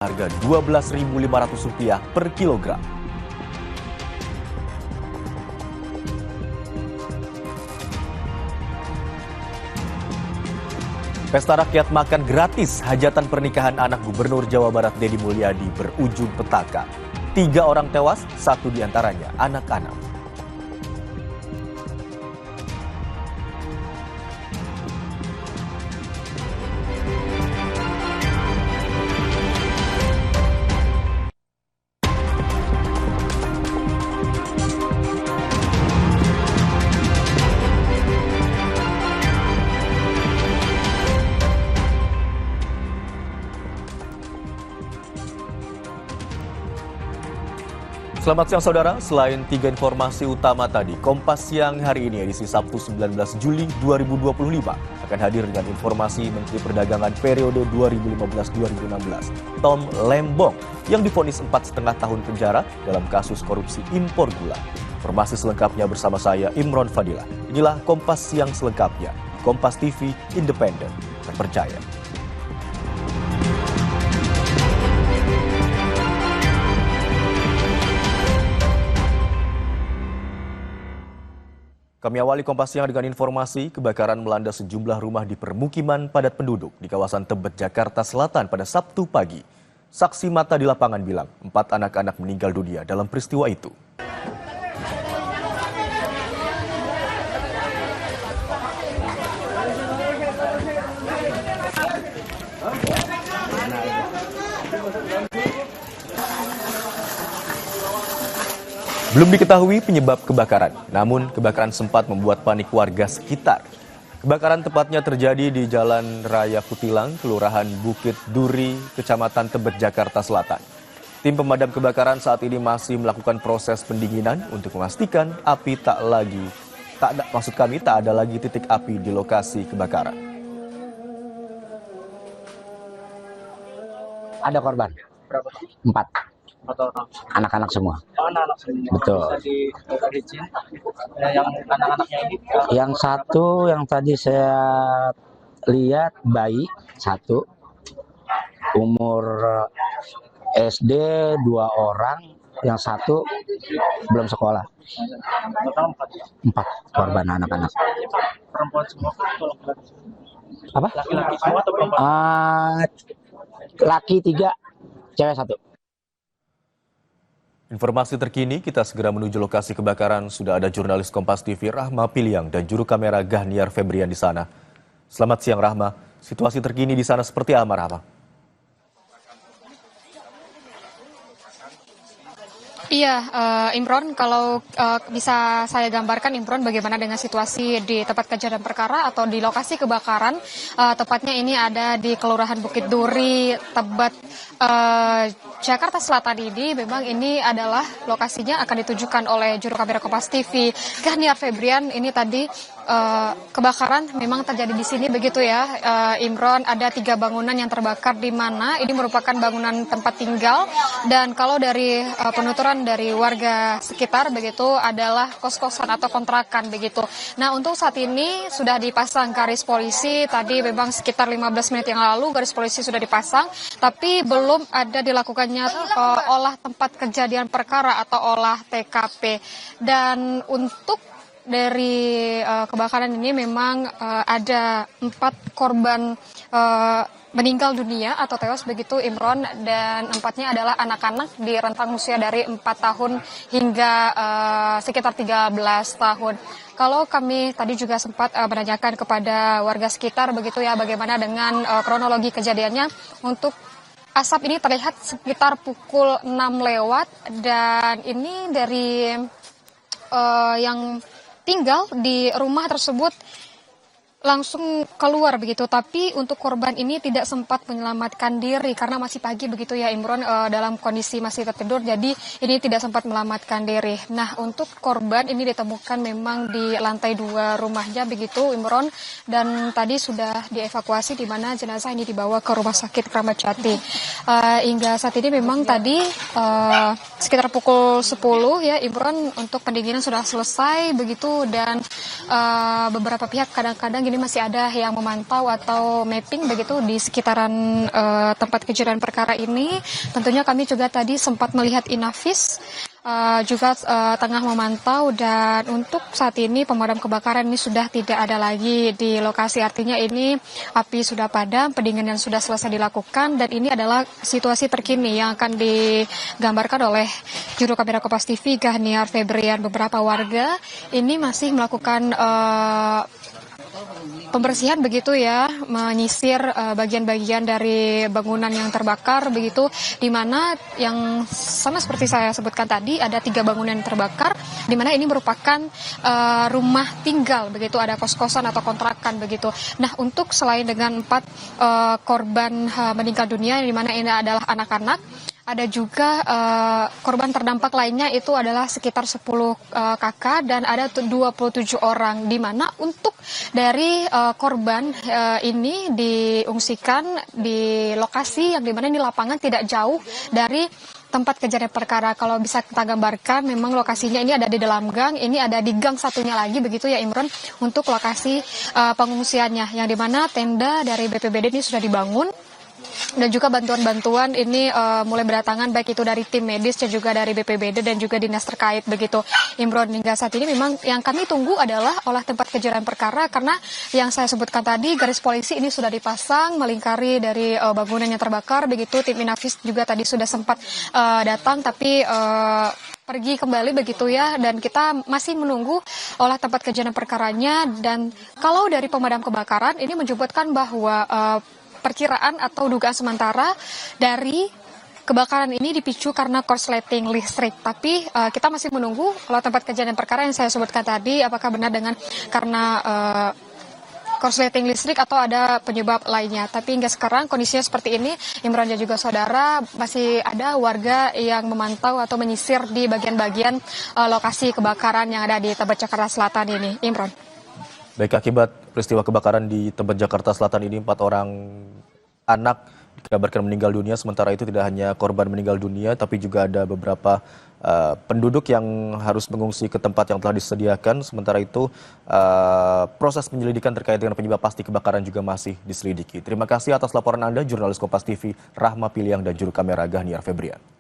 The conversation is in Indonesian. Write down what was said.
harga Rp12.500 per kilogram. Pesta rakyat makan gratis hajatan pernikahan anak Gubernur Jawa Barat Deddy Mulyadi berujung petaka. 3 orang tewas, 1 diantaranya anak-anak. Selamat siang saudara, selain 3 informasi utama tadi, Kompas Siang hari ini edisi Sabtu 19 Juli 2025 akan hadir dengan informasi Menteri Perdagangan periode 2015-2016, Tom Lembong, yang divonis 4,5 tahun penjara dalam kasus korupsi impor gula. Informasi selengkapnya bersama saya, Imron Fadilah. Inilah Kompas Siang selengkapnya, Kompas TV, independen, terpercaya. Kami awali Kompas Siang dengan informasi kebakaran melanda sejumlah rumah di permukiman padat penduduk di kawasan Tebet, Jakarta Selatan pada Sabtu pagi. Saksi mata di lapangan bilang 4 anak-anak meninggal dunia dalam peristiwa itu. Belum diketahui penyebab kebakaran, namun kebakaran sempat membuat panik warga sekitar. Kebakaran tepatnya terjadi di Jalan Raya Kutilang, Kelurahan Bukit Duri, Kecamatan Tebet, Jakarta Selatan. Tim pemadam kebakaran saat ini masih melakukan proses pendinginan untuk memastikan api tak ada lagi titik api di lokasi kebakaran. Ada korban? Berapa? 4. Orang. Anak-anak semua. Oh, anak-anak semua. Betul. Bisa diizin. Yang anak-anaknya ini? Yang satu yang tadi saya lihat bayi 1, umur SD 2 orang, yang 1 belum sekolah. Total 4 korban anak-anak. Perempuan semua atau laki-laki? Apa? Laki-laki semua atau perempuan? Laki 3, cewek 1. Informasi terkini, kita segera menuju lokasi kebakaran. Sudah ada jurnalis Kompas TV Rahma Piliang dan juru kamera Gahniar Febrian di sana. Selamat siang Rahma, situasi terkini di sana seperti apa Rahma? Iya, Imron, kalau bisa saya gambarkan Imron bagaimana dengan situasi di tempat kejadian perkara atau di lokasi kebakaran, tepatnya ini ada di Kelurahan Bukit Duri, Tebet, Jakarta Selatan ini. Memang ini adalah lokasinya akan ditujukan oleh juru kamera Kompas TV Gahniar Febrian. Ini tadi kebakaran memang terjadi di sini begitu ya, Imron. Ada 3 bangunan yang terbakar di mana ini merupakan bangunan tempat tinggal, dan kalau dari penuturan dari warga sekitar begitu adalah kos-kosan atau kontrakan begitu. Nah, untuk saat ini sudah dipasang garis polisi. Tadi memang sekitar 15 menit yang lalu garis polisi sudah dipasang, tapi belum ada dilakukannya olah tempat kejadian perkara atau olah TKP. Dan untuk dari kebakaran ini memang ada 4 korban meninggal dunia atau tewas begitu Imron, dan 4-nya adalah anak-anak di rentang usia dari 4 tahun hingga sekitar 13 tahun. Kalau kami tadi juga sempat menanyakan kepada warga sekitar begitu ya, bagaimana dengan kronologi kejadiannya. Untuk asap ini terlihat sekitar pukul 6 lewat, dan ini dari yang tinggal di rumah tersebut langsung keluar begitu, tapi untuk korban ini tidak sempat menyelamatkan diri karena masih pagi begitu ya Imron, dalam kondisi masih tertidur, jadi ini tidak sempat menyelamatkan diri. Nah, untuk korban ini ditemukan memang di lantai 2 rumahnya begitu Imron, dan tadi sudah dievakuasi di mana jenazah ini dibawa ke Rumah Sakit Kramat Jati. Hingga saat ini memang tadi sekitar pukul 10 ya Imron, untuk pendinginan sudah selesai begitu, dan beberapa pihak kadang-kadang ini masih ada yang memantau atau mapping begitu di sekitaran tempat kejadian perkara ini. Tentunya kami juga tadi sempat melihat Inavis juga tengah memantau, dan untuk saat ini pemadam kebakaran ini sudah tidak ada lagi di lokasi. Artinya ini api sudah padam, pendinginan sudah selesai dilakukan, dan ini adalah situasi terkini yang akan digambarkan oleh juru kamera Kompas TV Gahniar Febrian. Beberapa warga ini masih melakukan pembersihan begitu ya, menyisir bagian-bagian dari bangunan yang terbakar begitu, di mana yang sama seperti saya sebutkan tadi ada 3 bangunan yang terbakar, di mana ini merupakan rumah tinggal begitu, ada kos-kosan atau kontrakan begitu. Nah, untuk selain dengan 4 korban meninggal dunia, di mana ini adalah anak-anak, ada juga korban terdampak lainnya itu adalah sekitar 10 kakak dan ada 27 orang, di mana untuk dari korban ini diungsikan di lokasi yang dimana ini lapangan tidak jauh dari tempat kejadian perkara. Kalau bisa kita gambarkan, memang lokasinya ini ada di dalam gang, ini ada di gang satunya lagi begitu ya Imron, untuk lokasi pengungsiannya, yang dimana tenda dari BPBD ini sudah dibangun. Dan juga bantuan-bantuan ini mulai berdatangan, baik itu dari tim medis dan juga dari BPBD dan juga dinas terkait begitu. Imron, hingga saat ini memang yang kami tunggu adalah olah tempat kejadian perkara, karena yang saya sebutkan tadi garis polisi ini sudah dipasang melingkari dari bangunan yang terbakar begitu. Tim Inavis juga tadi sudah sempat datang tapi pergi kembali begitu ya, dan kita masih menunggu olah tempat kejadian perkaranya. Dan kalau dari pemadam kebakaran ini menyebutkan bahwa perkiraan atau dugaan sementara dari kebakaran ini dipicu karena korsleting listrik. Tapi kita masih menunggu olah tempat kejadian perkara yang saya sebutkan tadi, apakah benar dengan karena korsleting listrik atau ada penyebab lainnya. Tapi hingga sekarang kondisinya seperti ini, Imran dan juga saudara, masih ada warga yang memantau atau menyisir di bagian-bagian lokasi kebakaran yang ada di Tebet, Jakarta Selatan ini. Imran. Baik, akibat peristiwa kebakaran di Tebet, Jakarta Selatan ini 4 orang anak dikabarkan meninggal dunia. Sementara itu tidak hanya korban meninggal dunia, tapi juga ada beberapa penduduk yang harus mengungsi ke tempat yang telah disediakan. Sementara itu proses penyelidikan terkait dengan penyebab pasti kebakaran juga masih diselidiki. Terima kasih atas laporan Anda, jurnalis Kompas TV Rahma Piliang dan juru kamera Gahniar Febrian.